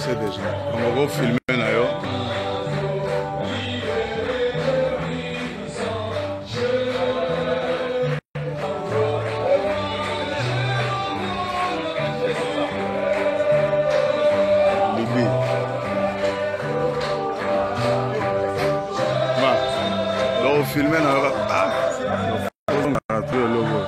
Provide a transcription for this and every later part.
commencé déjà. On va filmer d'ailleurs. Bibi. Donc on filme d'ailleurs. On a raté le logo.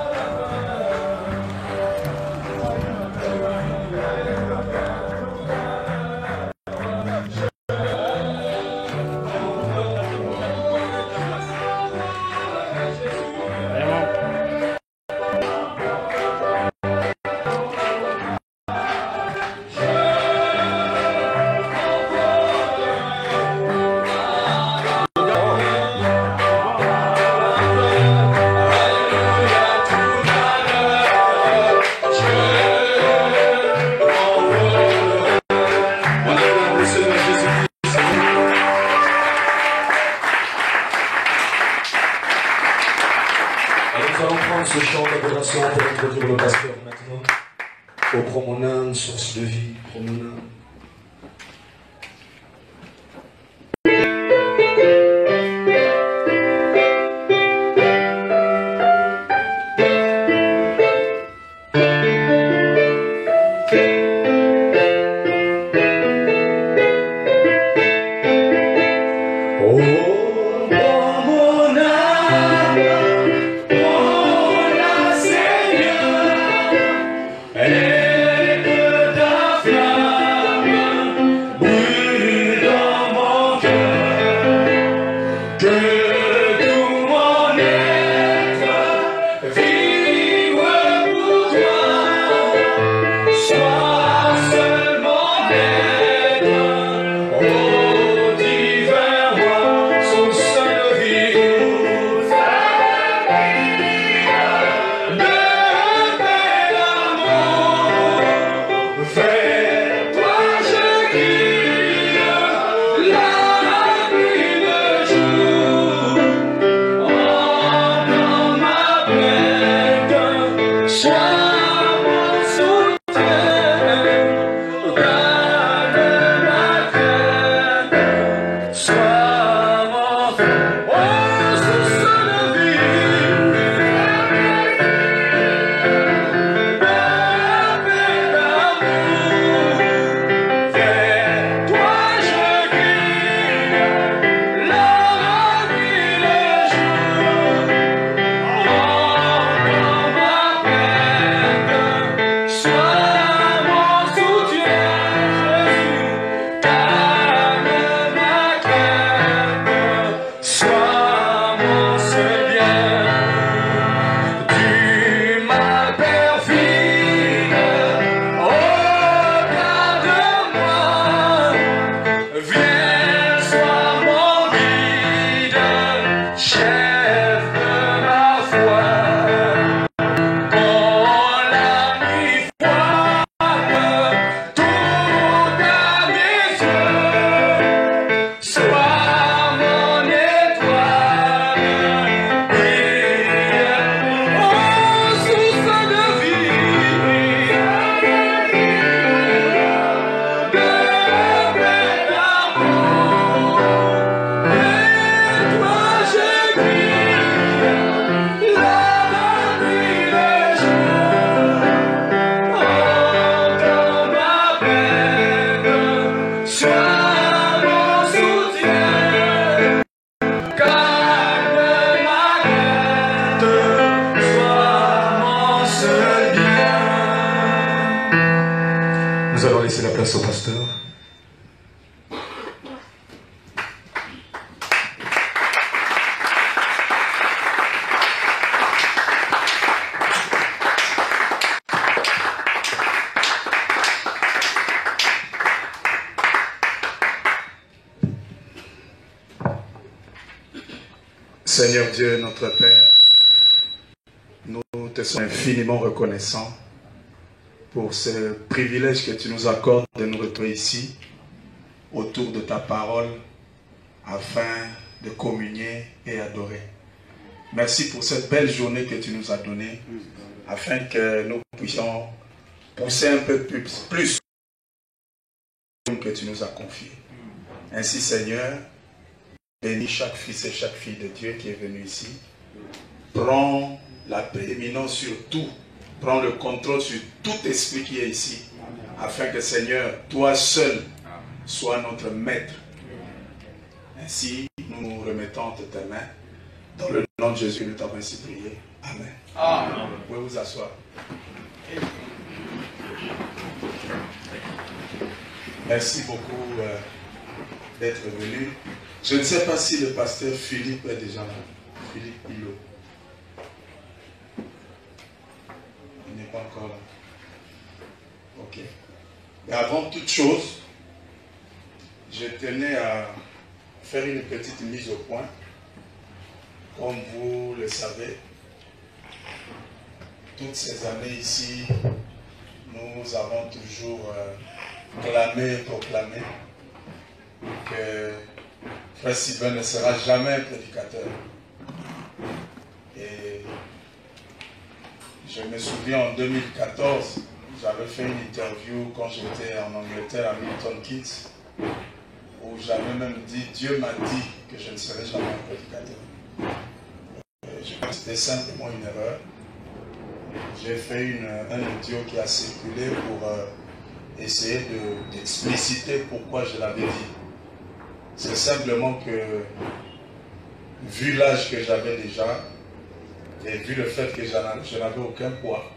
Ce chant d'adoration pour introduire le pasteur maintenant. Ô prends mon âme, source de vie, prends mon âme. Nous allons laisser la place au pasteur. Seigneur Dieu, notre Père, nous te sommes infiniment reconnaissants pour ce privilège que tu nous accordes de nous retrouver ici, autour de ta parole, afin de communier et adorer. Merci pour cette belle journée que tu nous as donnée, afin que nous puissions pousser un peu plus que tu nous as confié. Ainsi, Seigneur, bénis chaque fils et chaque fille de Dieu qui est venu ici. Prends la prééminence sur tout. Prends le contrôle sur tout esprit qui est ici. Afin que, Seigneur, toi seul sois notre maître. Ainsi, nous nous remettons entre tes mains. Dans le nom de Jésus, nous t'avons ainsi prié. Amen. Amen. Vous pouvez vous asseoir. Merci beaucoup d'être venu. Je ne sais pas si le pasteur Philippe est déjà là. Philippe Hulot. Il n'est pas encore là. Ok. Mais avant toute chose, je tenais à faire une petite mise au point. Comme vous le savez, toutes ces années ici, nous avons toujours clamé, proclamé que Frère Sylvain ne sera jamais un prédicateur. Et je me souviens en 2014, j'avais fait une interview quand j'étais en Angleterre à Milton Keynes, où j'avais même dit, Dieu m'a dit que je ne serai jamais un prédicateur. Je pense que c'était simplement une erreur. J'ai fait un audio qui a circulé pour essayer d'expliciter pourquoi je l'avais dit. C'est simplement que, vu l'âge que j'avais déjà, et vu le fait que je n'avais aucun poids,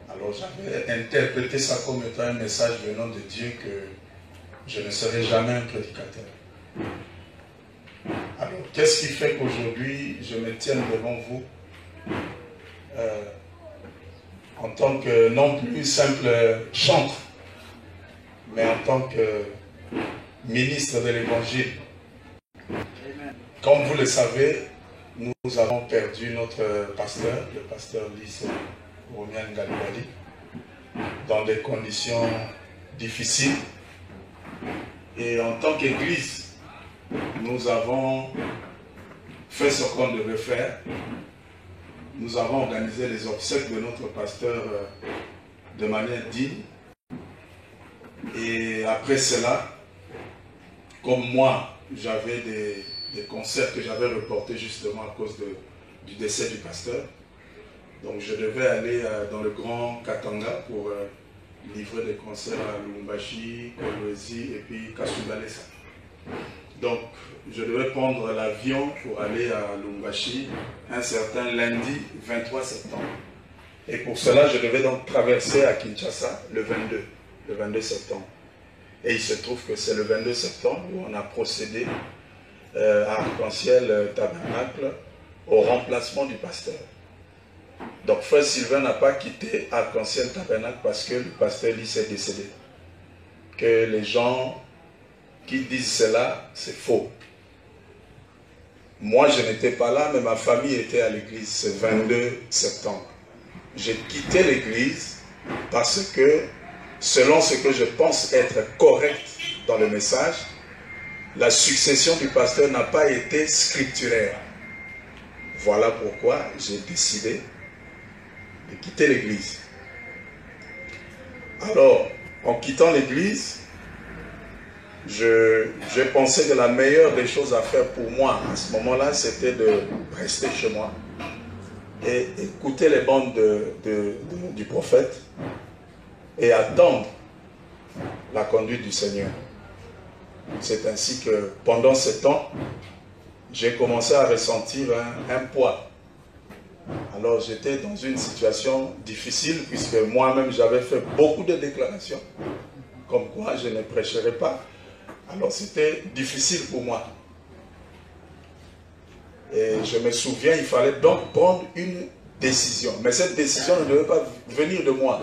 alors j'avais interprété ça comme étant un message venant de Dieu que je ne serai jamais un prédicateur. Alors, qu'est-ce qui fait qu'aujourd'hui, je me tienne devant vous en tant que, non plus simple chantre, mais en tant que ministre de l'Évangile. Comme vous le savez, nous avons perdu notre pasteur, le pasteur Lise Romian Galibali, dans des conditions difficiles. Et en tant qu'Église, nous avons fait ce qu'on devait faire. Nous avons organisé les obsèques de notre pasteur de manière digne. Et après cela, comme moi, j'avais des concerts que j'avais reportés justement à cause du décès du pasteur. Donc je devais aller dans le Grand Katanga pour livrer des concerts à Lubumbashi, Kolwezi et puis Kasumbalesa. Donc je devais prendre l'avion pour aller à Lubumbashi un certain lundi 23 septembre. Et pour cela, je devais donc traverser à Kinshasa le 22 septembre. Et il se trouve que c'est le 22 septembre où on a procédé à Arc-en-Ciel Tabernacle au remplacement du pasteur. Donc Frère Sylvain n'a pas quitté Arc-en-Ciel Tabernacle parce que le pasteur Lise est décédé. Que les gens qui disent cela, c'est faux. Moi, je n'étais pas là, mais ma famille était à l'église ce 22 septembre. J'ai quitté l'église parce que, selon ce que je pense être correct dans le message, la succession du pasteur n'a pas été scripturaire. Voilà pourquoi j'ai décidé de quitter l'église. Alors, en quittant l'église, je pensais que la meilleure des choses à faire pour moi à ce moment-là, c'était de rester chez moi et écouter les bandes du prophète et attendre la conduite du Seigneur. C'est ainsi que pendant ce temps, j'ai commencé à ressentir un poids. Alors j'étais dans une situation difficile puisque moi-même j'avais fait beaucoup de déclarations comme quoi je ne prêcherais pas. Alors c'était difficile pour moi. Et je me souviens, il fallait donc prendre une décision. Mais cette décision ne devait pas venir de moi.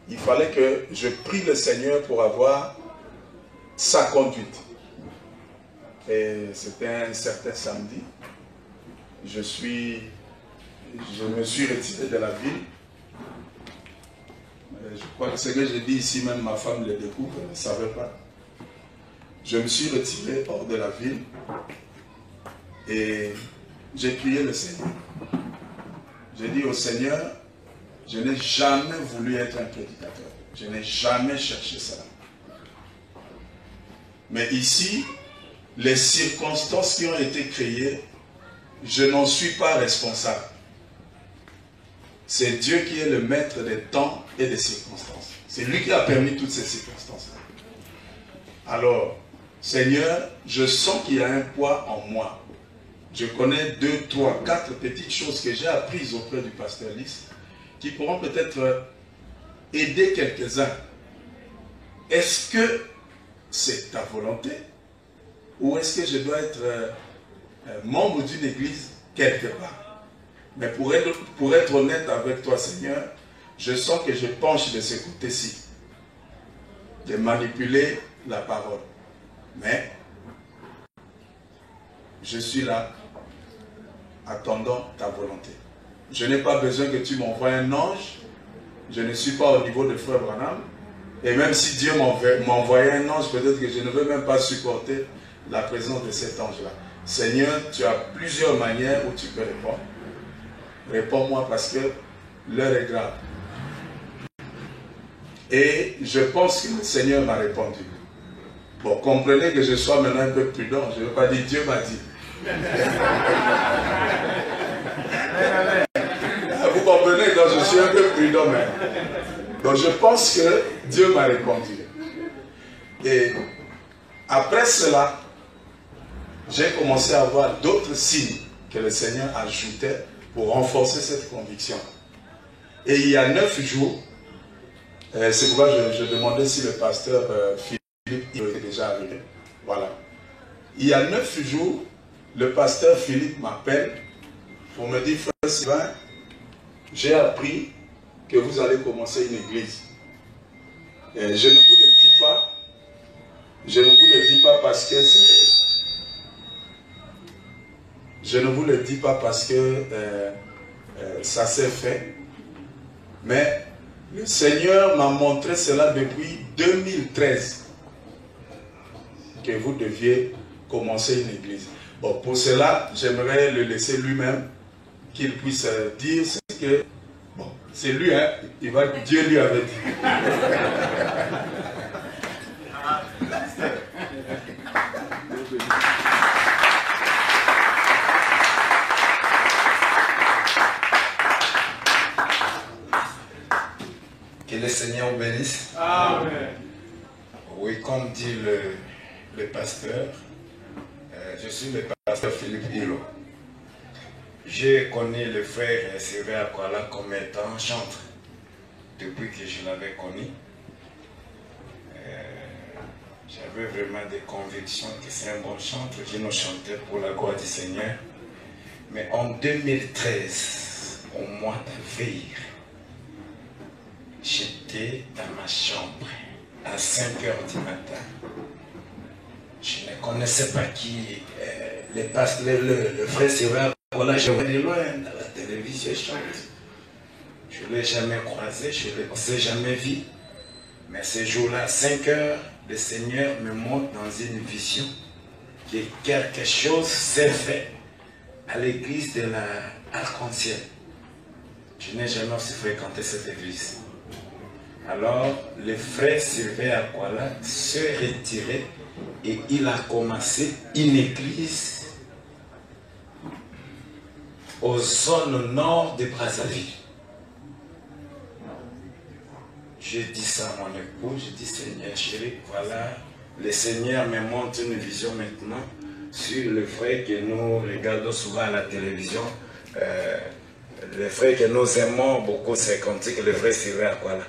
Il fallait que je prie le Seigneur pour avoir sa conduite. Et c'était un certain samedi. Je me suis retiré de la ville. Je crois que ce que j'ai dit ici, même ma femme le découvre, elle ne savait pas. Je me suis retiré hors de la ville et j'ai prié le Seigneur. J'ai dit au Seigneur, je n'ai jamais voulu être un prédicateur. Je n'ai jamais cherché ça. Mais ici, les circonstances qui ont été créées, je n'en suis pas responsable. C'est Dieu qui est le maître des temps et des circonstances. C'est lui qui a permis toutes ces circonstances. Alors, Seigneur, je sens qu'il y a un poids en moi. Je connais 2, 3, 4 petites choses que j'ai apprises auprès du pasteur Lys qui pourront peut-être aider quelques-uns. Est-ce que c'est ta volonté ou est-ce que je dois être membre d'une église quelque part? Mais pour être honnête avec toi, Seigneur, je sens que je penche de ce côté-ci, de manipuler la parole. Mais je suis là, attendant ta volonté. Je n'ai pas besoin que tu m'envoies un ange. Je ne suis pas au niveau de Frère Branham. Et même si Dieu m'envoyait un ange, peut-être que je ne veux même pas supporter la présence de cet ange-là. Seigneur, tu as plusieurs manières où tu peux répondre. Réponds-moi parce que l'heure est grave. Et je pense que le Seigneur m'a répondu. Bon, comprenez que je sois maintenant un peu prudent. Je ne veux pas dire Dieu m'a dit. Vous comprenez, donc je suis un peu prudent même. Donc je pense que Dieu m'a répondu. Et après cela, j'ai commencé à voir d'autres signes que le Seigneur ajoutait pour renforcer cette conviction. Et il y a 9 jours, c'est pourquoi je demandais si le pasteur Philippe était déjà arrivé. Voilà. Il y a 9 jours, le pasteur Philippe m'appelle pour me dire, frère Sylvain, j'ai appris que vous allez commencer une église. Et je ne vous le dis pas. Je ne vous le dis pas parce que c'est... Je ne vous le dis pas parce que ça s'est fait. Mais le Seigneur m'a montré cela depuis 2013. Que vous deviez commencer une église. Bon, pour cela, j'aimerais le laisser lui-même, qu'il puisse dire ce que... Bon, c'est lui, hein, Dieu lui avait dit. Que le Seigneur vous bénisse. Amen. Oui, comme dit le pasteur, je suis le pasteur Philippe Hilo. J'ai connu le frère Sylvain Akwala comme étant chantre depuis que je l'avais connu. J'avais vraiment des convictions que c'est un bon chantre qui nous chantait pour la gloire du Seigneur. Mais en 2013, au mois d'avril, j'étais dans ma chambre à 5 h du matin. Je ne connaissais pas qui le frère Sylvain. Voilà, je venais loin dans la télévision, chante. Je ne l'ai jamais croisé, je ne l'ai jamais vu. Mais ce jour-là, à 5 h, le Seigneur me montre dans une vision que quelque chose s'est fait à l'église de l'Arc-en-Ciel. Je n'ai jamais aussi fréquenté cette église. Alors, le frère Sylvain Akwala s'est retiré et il a commencé une église aux zones nord de Brazzaville. J'ai dit ça à mon époux, j'ai dit Seigneur chéri, voilà, le Seigneur me montre une vision maintenant sur le frère que nous regardons souvent à la télévision, le frère que nous aimons beaucoup, c'est comme ça que le frère Sylvain Akwala.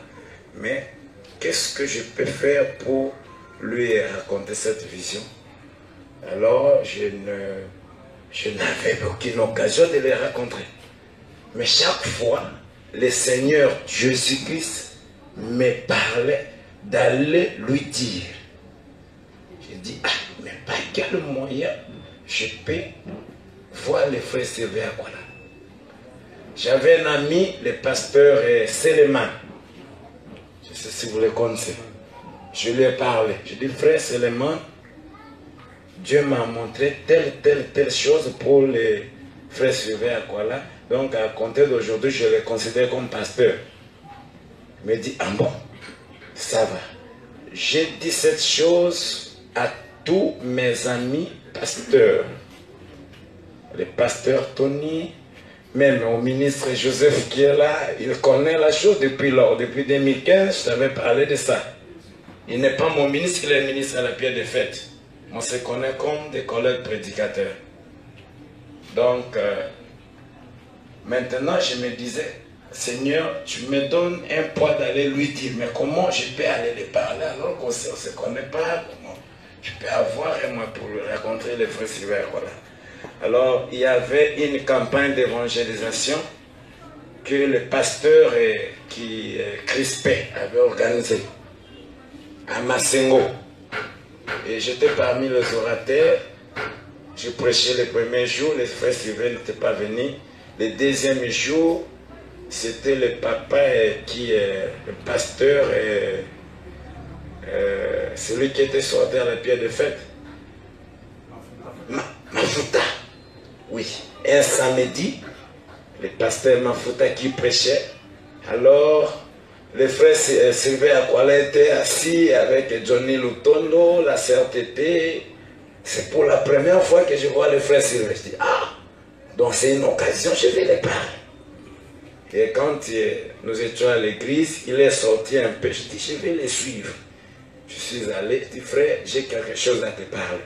Mais qu'est-ce que je peux faire pour lui raconter cette vision? Alors je n'avais aucune occasion de les rencontrer. Mais chaque fois, le Seigneur Jésus-Christ me parlait d'aller lui dire. J'ai dit, ah, mais par quel moyen je peux voir le frère Sylvain Akwala? J'avais un ami, le pasteur Seleman. Je sais si vous le connaissez. Je lui ai parlé. Je dis, frère Seleman, Dieu m'a montré telle chose pour les frères Sylvain Akwala. Donc, à compter d'aujourd'hui, je le considère comme pasteur. Il me dit, ah bon, ça va. J'ai dit cette chose à tous mes amis pasteurs. Le pasteur Tony, même au ministre Joseph qui est là, il connaît la chose depuis lors. Depuis 2015, je t'avais parlé de ça. Il n'est pas mon ministre, il est ministre à la pierre de fête. On se connaît comme des collègues prédicateurs. Donc, maintenant, je me disais, Seigneur, tu me donnes un poids d'aller lui dire, mais comment je peux aller lui parler alors qu'on ne se connaît pas? Comment je peux avoir un mois pour lui rencontrer les frères Sylvain, voilà. Alors, il y avait une campagne d'évangélisation que le pasteur qui Crispé avait organisée à Massengo. Et j'étais parmi les orateurs. Je prêchais le premier jour, les frères Sylvain n'étaient pas venus. Le deuxième jour, c'était le papa qui est le pasteur, celui qui était sorti à la pierre de fête. Mafuta. Oui. Et un samedi, le pasteur Mafuta qui prêchait. Alors, le frère Sylvain Akwala était assis avec Johnny Lutondo, la sœur Tété. C'est pour la première fois que je vois le frère Sylvain. Je dis, ah, donc c'est une occasion, je vais les parler. Et quand nous étions à l'église, il est sorti un peu. Je dis, je vais les suivre. Je suis allé, je dis, frère, j'ai quelque chose à te parler.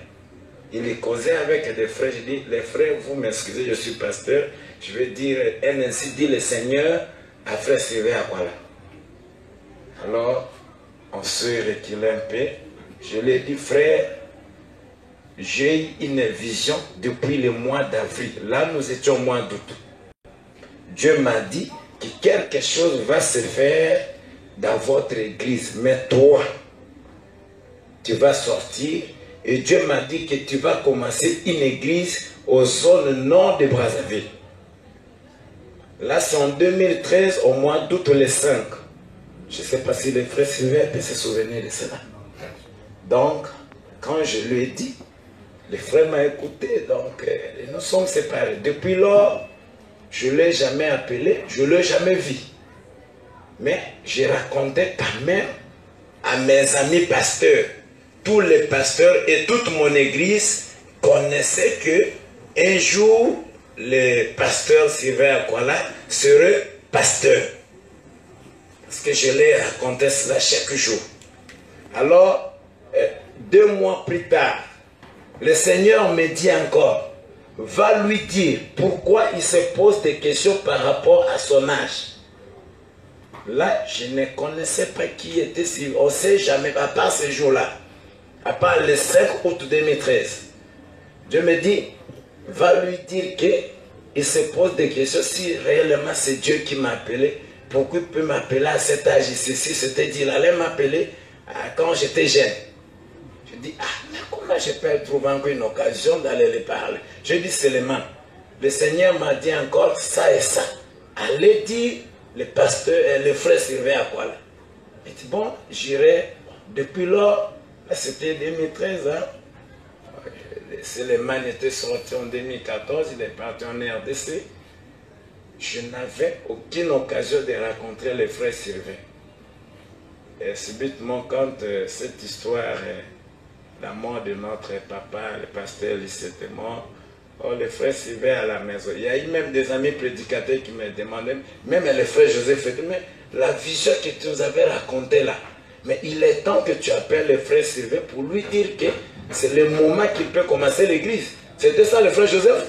Il est causé avec des frères. Je dis, les frères, vous m'excusez, je suis pasteur. Je vais dire, ainsi dit le Seigneur à frère Sylvain Akwala. Alors, on se reculait un peu. Je lui ai dit, frère, j'ai eu une vision depuis le mois d'avril. Là, nous étions au mois d'août. Dieu m'a dit que quelque chose va se faire dans votre église. Mais toi, tu vas sortir. Et Dieu m'a dit que tu vas commencer une église aux zones nord de Brazzaville. Là, c'est en 2013, au mois d'août, les 5. Je ne sais pas si le frère Sylvain peut se souvenir de cela. Donc, quand je lui ai dit, le frère m'a écouté, donc nous sommes séparés. Depuis lors, je ne l'ai jamais appelé, je ne l'ai jamais vu. Mais je racontais quand même à mes amis pasteurs. Tous les pasteurs et toute mon église connaissaient que un jour, le pasteur Sylvain Akwala serait pasteur. Parce que je l'ai raconté cela chaque jour. Alors, 2 mois plus tard, le Seigneur me dit encore, va lui dire pourquoi il se pose des questions par rapport à son âge. Là, je ne connaissais pas qui était, on ne sait jamais, à part ce jour-là, à part le 5 août 2013. Dieu me dit, va lui dire qu'il se pose des questions, si réellement c'est Dieu qui m'a appelé, pourquoi il peut m'appeler à cet âge ici, c'est-à-dire il allait m'appeler quand j'étais jeune. Je dis, ah, mais comment je peux trouver encore une occasion d'aller lui parler? Je dis seulement, le Seigneur m'a dit encore ça et ça. Allez dire le pasteur et le frère Sylvain Akwala. Il dit, bon, j'irai. Depuis lors, c'était 2013, hein. Suleiman était sorti en 2014, il est parti en RDC. Je n'avais aucune occasion de rencontrer le frère Sylvain. Et subitement, quand cette histoire, la mort de notre papa, le pasteur Lycée était mort, le frère Sylvain à la maison. Il y a eu même des amis prédicateurs qui me demandaient, même le frère Joseph, mais la vision que tu nous avais racontée là, mais il est temps que tu appelles le frère Sylvain pour lui dire que c'est le moment qu'il peut commencer l'église. C'était ça le frère Joseph?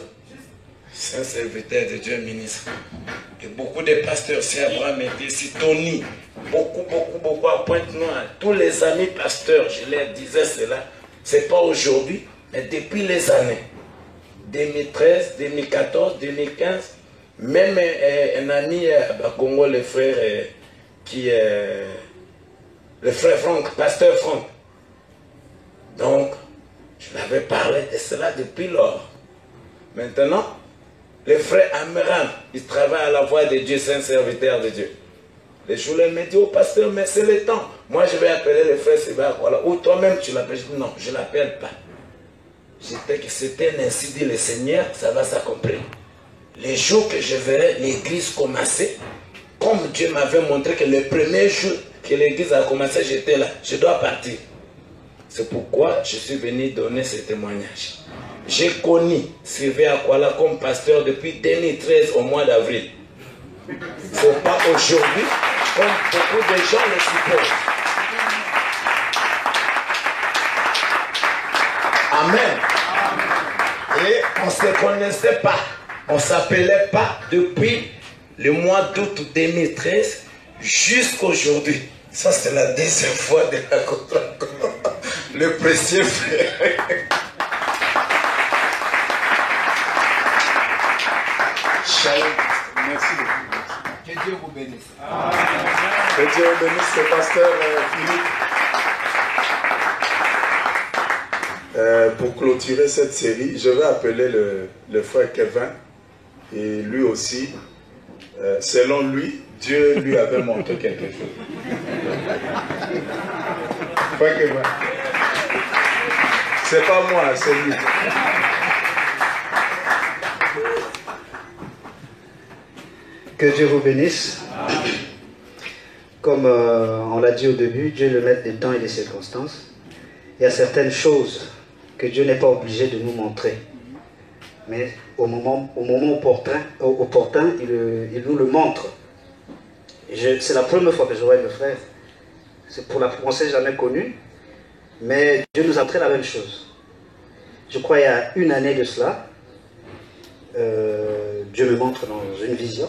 C'est un serviteur de Dieu ministre. Et beaucoup de pasteurs, c'est Abraham et c'est Tony, beaucoup à Pointe-Noire. Tous les amis pasteurs, je leur disais cela, c'est pas aujourd'hui, mais depuis les années 2013, 2014, 2015, même un ami à Congo, le frère le frère Franck, pasteur Franck. Donc, je l'avais parlé de cela depuis lors. Maintenant, le frère Amram, il travaille à la voix de Dieu, c'est un serviteur de Dieu. Les jours, il me dit, oh pasteur, mais c'est le temps. Moi, je vais appeler le frère Sylvain, voilà. Ou toi-même, tu l'appelles. Je dis, non, je ne l'appelle pas. C'était ainsi dit le Seigneur, ça va s'accomplir. Les jours que je verrai l'église commencer, comme Dieu m'avait montré que le premier jour que l'église a commencé, j'étais là. Je dois partir. C'est pourquoi je suis venu donner ce témoignage. J'ai connu Sylvain Akwala comme pasteur depuis 2013 au mois d'avril. Ce n'est pas aujourd'hui comme beaucoup de gens le supposent. Amen. Et on ne se connaissait pas. On ne s'appelait pas depuis le mois d'août 2013 jusqu'à aujourd'hui. Ça, c'est la deuxième fois de la rencontre. Le précieux frère. Merci beaucoup. Que Dieu vous bénisse. Que Dieu vous bénisse, le pasteur Philippe. Pour clôturer cette série, je vais appeler le frère Kevin. Et lui aussi, selon lui, Dieu lui avait montré quelque chose. Frère Kevin. C'est pas moi, c'est lui. Que Dieu vous bénisse. Comme on l'a dit au début, Dieu est le maître des temps et des circonstances. Il y a certaines choses que Dieu n'est pas obligé de nous montrer. Mais au moment opportun, il nous le montre. C'est la première fois que je vois le frère. C'est pour la fois, on ne s'est jamais connu. Mais Dieu nous a montré la même chose. Je crois il y a une année de cela, Dieu me montre dans une vision.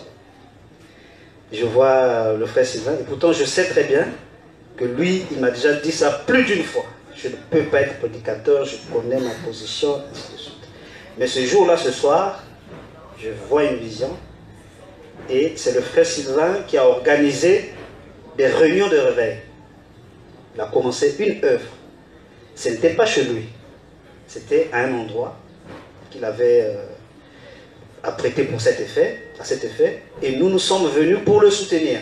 Je vois le frère Sylvain, et pourtant je sais très bien que lui, il m'a déjà dit ça plus d'une fois. Je ne peux pas être prédicateur, je connais ma position, ainsi de suite. Mais ce jour-là, ce soir, je vois une vision, et c'est le frère Sylvain qui a organisé des réunions de réveil. Il a commencé une œuvre. Ce n'était pas chez lui, c'était à un endroit qu'il avait apprêté pour cet effet, et nous sommes venus pour le soutenir.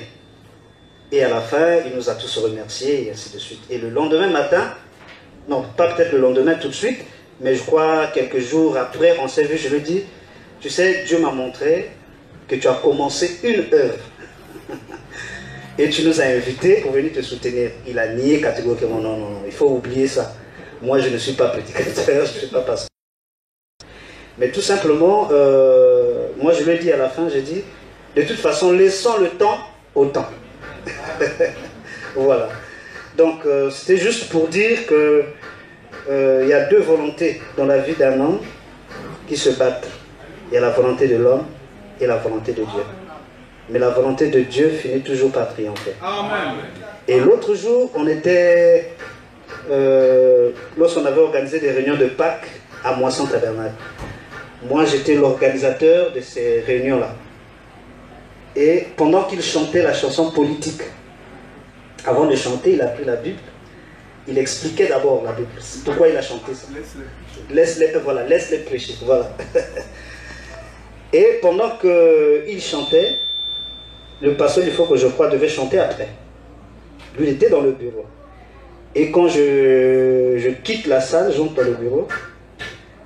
Et à la fin, il nous a tous remerciés, et ainsi de suite. Et le lendemain matin, non, pas peut-être le lendemain tout de suite, mais je crois quelques jours après, on s'est vu, je lui ai dit, tu sais, Dieu m'a montré que tu as commencé une œuvre. Et tu nous as invités pour venir te soutenir. Il a nié catégoriquement, non, il faut oublier ça. Moi, je ne suis pas prédicateur, je ne suis pas pasteur. Mais tout simplement, moi je lui ai dit à la fin, j'ai dit, de toute façon, laissons le temps au temps. Voilà. Donc, c'était juste pour dire que il y a deux volontés dans la vie d'un homme qui se battent. Il y a la volonté de l'homme et la volonté de Dieu. Mais la volonté de Dieu finit toujours par triompher. Amen. Et l'autre jour, on était, lorsqu'on avait organisé des réunions de Pâques à Moisson Tabernacle. Moi, j'étais l'organisateur de ces réunions-là. Et pendant qu'il chantait la chanson politique, avant de chanter, il a pris la Bible. Il expliquait d'abord la Bible. Pourquoi il a chanté ça? Laisse-les prêcher. Voilà. Et pendant qu'il chantait, le pasteur, il faut que je crois, devait chanter après. Lui, il était dans le bureau. Et quand je quitte la salle, j'entre dans le bureau,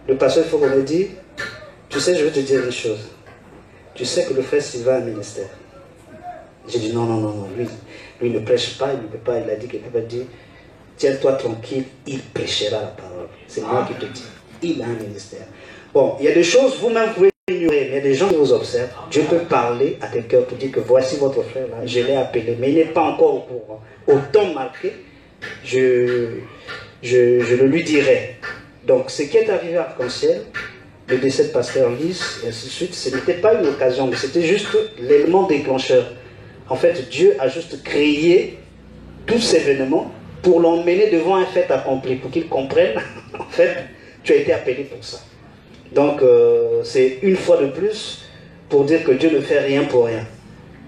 le pasteur, il faut qu'on me dise, tu sais, je vais te dire une chose. Tu sais que le frère Sylvain a un ministère. J'ai dit non, lui ne prêche pas, il ne peut pas, il a dit qu'il ne peut pas dire, tiens-toi tranquille, il prêchera la parole. C'est moi qui te dis, il a un ministère. Bon, il y a des choses, vous-même, vous pouvez ignorer, mais il y a des gens qui vous observent. Dieu peut parler à quelqu'un pour dire que voici votre frère là, je l'ai appelé, mais il n'est pas encore au courant. Au temps marqué, je le lui dirai. Donc, ce qui est arrivé à Arc-en-Ciel, le décès de pasteur Lys, et ainsi de suite, ce n'était pas une occasion, mais c'était juste l'élément déclencheur. En fait, Dieu a juste créé tous ces événements pour l'emmener devant un fait accompli, pour qu'il comprenne, en fait, tu as été appelé pour ça. Donc, c'est une fois de plus pour dire que Dieu ne fait rien pour rien.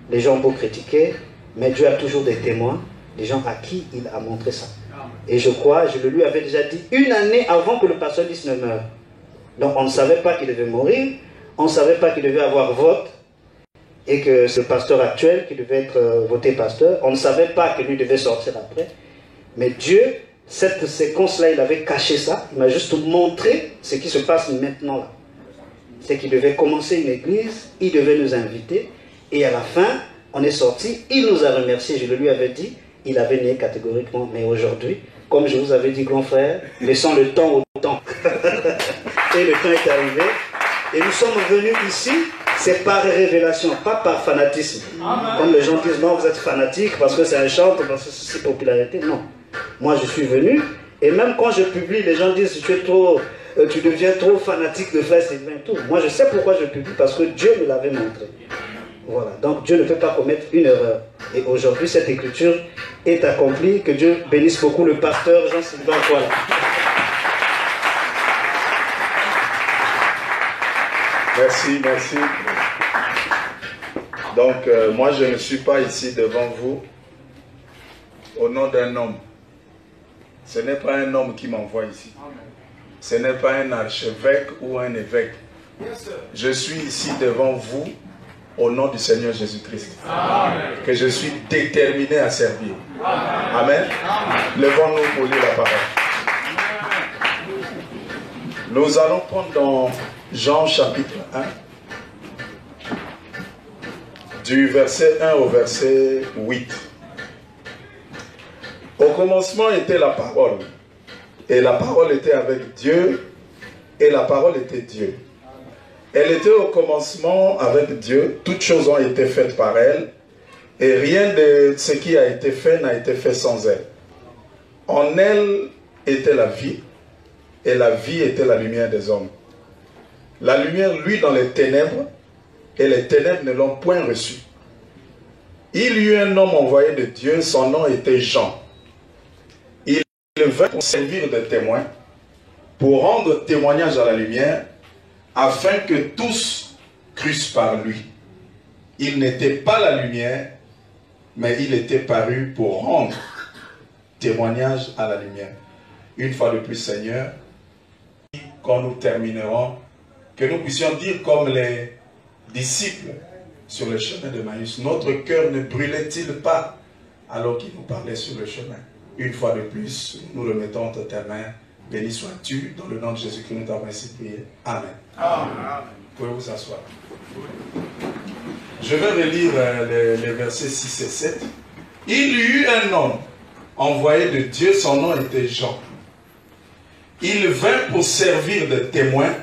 Les gens ont beau critiquer, mais Dieu a toujours des témoins, des gens à qui il a montré ça. Et je crois, je le lui avais déjà dit une année avant que le pasteur Lys ne meure. Donc on ne savait pas qu'il devait mourir, on ne savait pas qu'il devait avoir vote, et que c'est le pasteur actuel qui devait être voté pasteur. On ne savait pas que lui devait sortir après. Mais Dieu, cette séquence-là, il avait caché ça. Il m'a juste montré ce qui se passe maintenant là. C'est qu'il devait commencer une église, il devait nous inviter, et à la fin, on est sorti, il nous a remerciés, je le lui avais dit, il avait nié catégoriquement, mais aujourd'hui, comme je vous avais dit, grand frère, laissons le temps au temps. Et le temps est arrivé. Et nous sommes venus ici, c'est par révélation, pas par fanatisme. Amen. Comme les gens disent, non, vous êtes fanatique parce que c'est un chantre, parce que c'est popularité. Non. Moi, je suis venu, et même quand je publie, les gens disent, tu deviens trop fanatique de Frère Sylvain et tout. Moi, je sais pourquoi je publie, parce que Dieu me l'avait montré. Voilà. Donc, Dieu ne peut pas commettre une erreur. Et aujourd'hui, cette écriture est accomplie. Que Dieu bénisse beaucoup le pasteur Jean-Sylvain. Voilà. Merci, merci. Donc, moi, je ne suis pas ici devant vous au nom d'un homme. Ce n'est pas un homme qui m'envoie ici. Ce n'est pas un archevêque ou un évêque. Je suis ici devant vous au nom du Seigneur Jésus-Christ. Que je suis déterminé à servir. Amen. Levons-nous pour lire la parole. Nous allons prendre dans Jean chapitre 1, du verset 1 au verset 8. Au commencement était la parole, et la parole était avec Dieu, et la parole était Dieu. Elle était au commencement avec Dieu, toutes choses ont été faites par elle, et rien de ce qui a été fait n'a été fait sans elle. En elle était la vie, et la vie était la lumière des hommes. La lumière luit dans les ténèbres, et les ténèbres ne l'ont point reçue. Il y eut un homme envoyé de Dieu, son nom était Jean. Il vint pour servir de témoin, pour rendre témoignage à la lumière, afin que tous crussent par lui. Il n'était pas la lumière, mais il était paru pour rendre témoignage à la lumière. Une fois de plus, Seigneur, quand nous terminerons, que nous puissions dire comme les disciples sur le chemin de Maïs, notre cœur ne brûlait-il pas alors qu'il nous parlait sur le chemin? Une fois de plus, nous le mettons entre tes mains. Béni sois-tu, dans le nom de Jésus que nous t'avons ainsi prié. Amen. Amen. Vous pouvez vous asseoir. Je vais relire les versets 6 et 7. Il y eut un homme envoyé de Dieu, son nom était Jean. Il vint pour servir de témoin,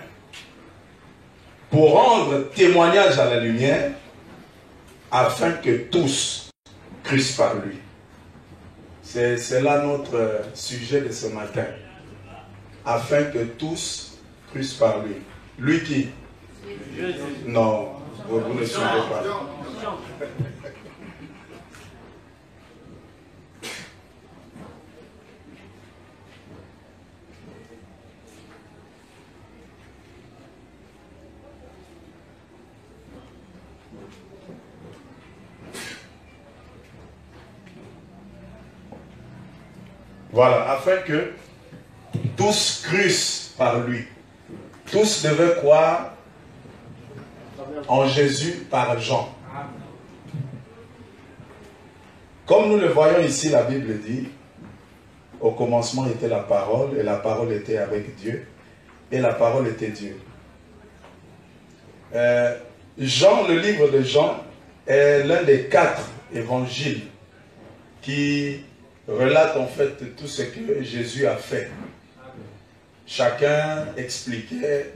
pour rendre témoignage à la lumière, afin que tous crussent par lui. C'est là notre sujet de ce matin. Afin que tous crussent par lui. Lui qui? Non, vous ne suivez pas. Voilà, afin que tous crussent par lui. Tous devaient croire en Jésus par Jean. Comme nous le voyons ici, la Bible dit, au commencement était la parole, et la parole était avec Dieu, et la parole était Dieu. Jean, le livre de Jean, est l'un des 4 évangiles qui relate en fait tout ce que Jésus a fait. Chacun expliquait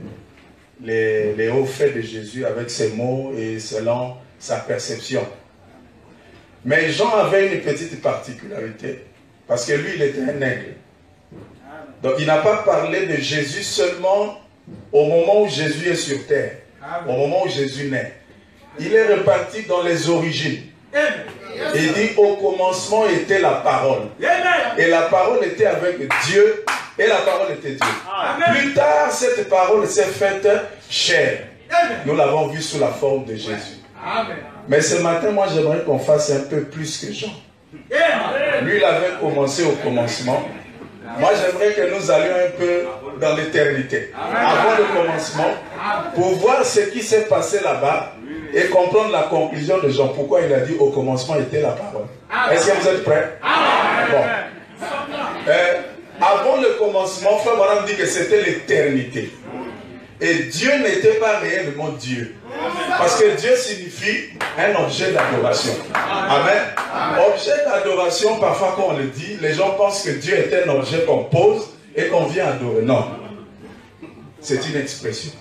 les hauts faits de Jésus avec ses mots et selon sa perception. Mais Jean avait une petite particularité, parce que lui, il était un aigle. Donc il n'a pas parlé de Jésus seulement au moment où Jésus est sur terre, au moment où Jésus naît. Il est reparti dans les origines. Il dit, au commencement était la parole. Et la parole était avec Dieu, et la parole était Dieu. Amen. Plus tard, cette parole s'est faite chair. Nous l'avons vue sous la forme de Jésus. Amen. Mais ce matin, moi, j'aimerais qu'on fasse un peu plus que Jean. Lui, il avait commencé au commencement. Moi, j'aimerais que nous allions un peu dans l'éternité, avant le commencement, pour voir ce qui s'est passé là-bas et comprendre la conclusion de Jean. Pourquoi il a dit au commencement était la parole. Est-ce que vous êtes prêts? Bon. Avant le commencement, Frère Branham dit que c'était l'éternité. Et Dieu n'était pas réellement Dieu. Parce que Dieu signifie un objet d'adoration. Amen. Objet d'adoration, parfois quand on le dit, les gens pensent que Dieu est un objet qu'on pose et qu'on vient adorer. Non. C'est une expression.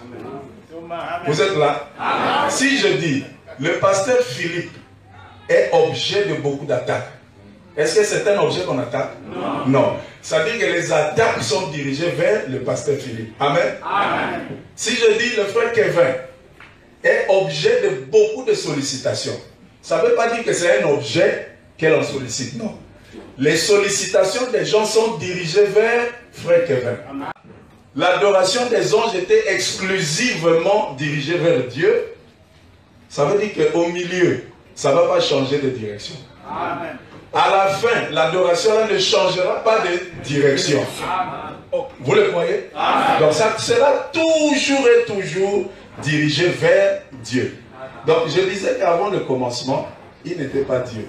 Vous êtes là? Si je dis, le pasteur Philippe est objet de beaucoup d'attaques, est-ce que c'est un objet qu'on attaque? Non. Ça veut dire que les attaques sont dirigées vers le pasteur Philippe. Amen. Amen. Si je dis le frère Kevin est objet de beaucoup de sollicitations, ça ne veut pas dire que c'est un objet qu'elle en sollicite. Non. Les sollicitations des gens sont dirigées vers frère Kevin. L'adoration des anges était exclusivement dirigée vers Dieu. Ça veut dire qu'au milieu, ça ne va pas changer de direction. Amen. À la fin, l'adoration ne changera pas de direction. Vous le croyez? Donc ça sera toujours et toujours dirigé vers Dieu. Donc je disais qu'avant le commencement, il n'était pas Dieu.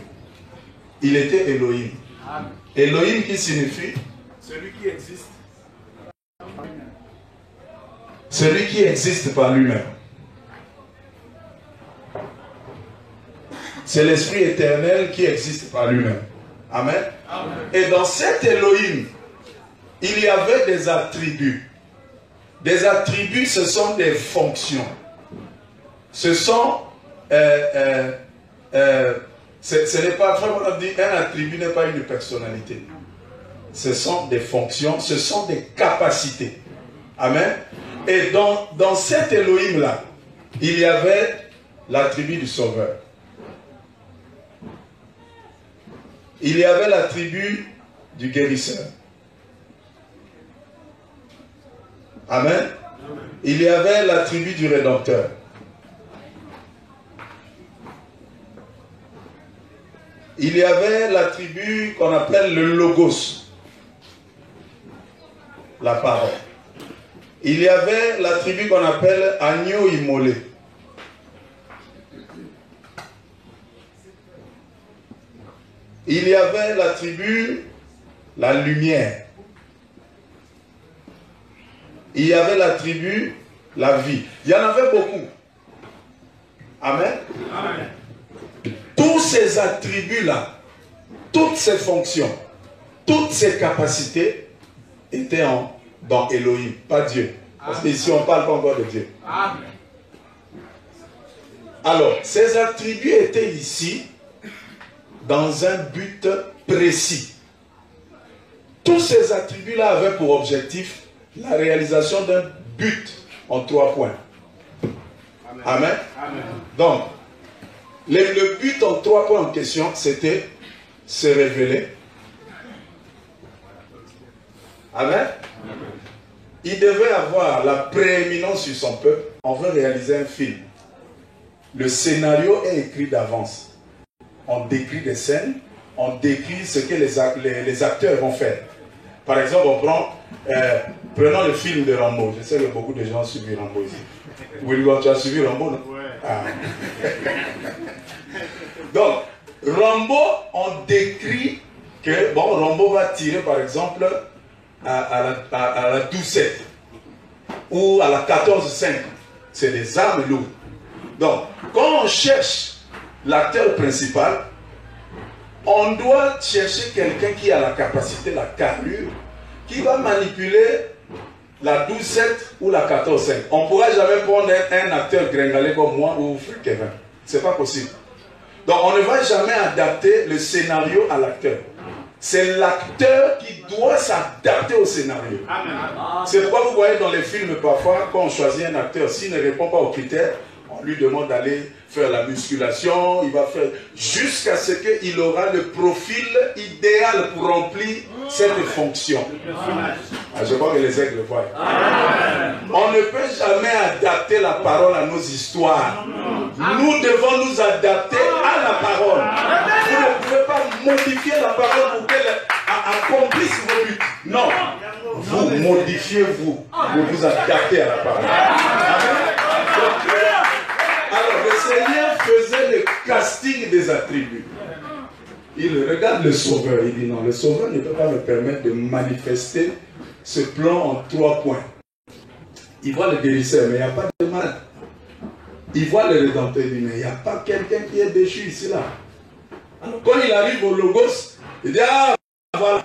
Il était Elohim. Elohim qui signifie celui qui existe. Celui qui existe par lui-même. C'est l'Esprit éternel qui existe par lui-même. Amen. Amen. Et dans cet Elohim, il y avait des attributs. Des attributs, ce sont des fonctions. Ce sont... ce n'est pas... Un attribut n'est pas une personnalité. Ce sont des fonctions, ce sont des capacités. Amen. Et dans cet Elohim-là, il y avait l'attribut du Sauveur. Il y avait l'attribut du guérisseur. Amen. Il y avait l'attribut du Rédempteur. Il y avait l'attribut qu'on appelle le Logos. La parole. Il y avait l'attribut qu'on appelle agneau immolé. Il y avait l'attribut la lumière. Il y avait l'attribut la vie. Il y en avait beaucoup. Amen. Amen. Tous ces attributs-là, toutes ces fonctions, toutes ces capacités étaient dans Elohim, pas Dieu. Parce qu'ici, on ne parle pas encore de Dieu. Amen. Alors, ces attributs étaient ici dans un but précis. Tous ces attributs-là avaient pour objectif la réalisation d'un but en 3 points. Amen. Amen. Amen. Donc, le but en 3 points en question, c'était se révéler. Amen. Amen. Il devait avoir la prééminence sur son peuple. On veut réaliser un film. Le scénario est écrit d'avance. On décrit des scènes, on décrit ce que les acteurs vont faire. Par exemple, prenons le film de Rambo. Je sais que beaucoup de gens ont suivi Rambo ici. William, tu as suivi Rambo, non? Ouais. Ah. Donc, Rambo, on décrit que, bon, Rambo va tirer par exemple à la 12-7 ou à la 14-5. C'est des armes lourdes. Donc, quand on cherche l'acteur principal, on doit chercher quelqu'un qui a la capacité, la carrure, qui va manipuler la 12-7 ou la 14-5. On ne pourra jamais prendre un acteur gringalé comme moi ou Frère Kevin. Ce n'est pas possible. Donc on ne va jamais adapter le scénario à l'acteur. C'est l'acteur qui doit s'adapter au scénario. C'est pourquoi vous voyez dans les films parfois, quand on choisit un acteur, s'il ne répond pas aux critères, on lui demande d'aller faire la musculation, il va faire jusqu'à ce qu'il aura le profil idéal pour remplir cette fonction. Je crois que les aigles le voient. On ne peut jamais adapter la parole à nos histoires. Nous devons nous adapter à la parole. Vous ne pouvez pas modifier la parole pour qu'elle accomplisse vos buts. Non. Vous modifiez vous vous adaptez à la parole. Alors le Seigneur faisait le casting des attributs. Il regarde le Sauveur, il dit non, le Sauveur ne peut pas me permettre de manifester ce plan en 3 points. Il voit le guérisseur, mais il n'y a pas de malade. Il voit le rédempteur, il dit, mais il n'y a pas quelqu'un qui est déchu ici, là. Alors, quand il arrive au Logos, il dit, ah, voilà,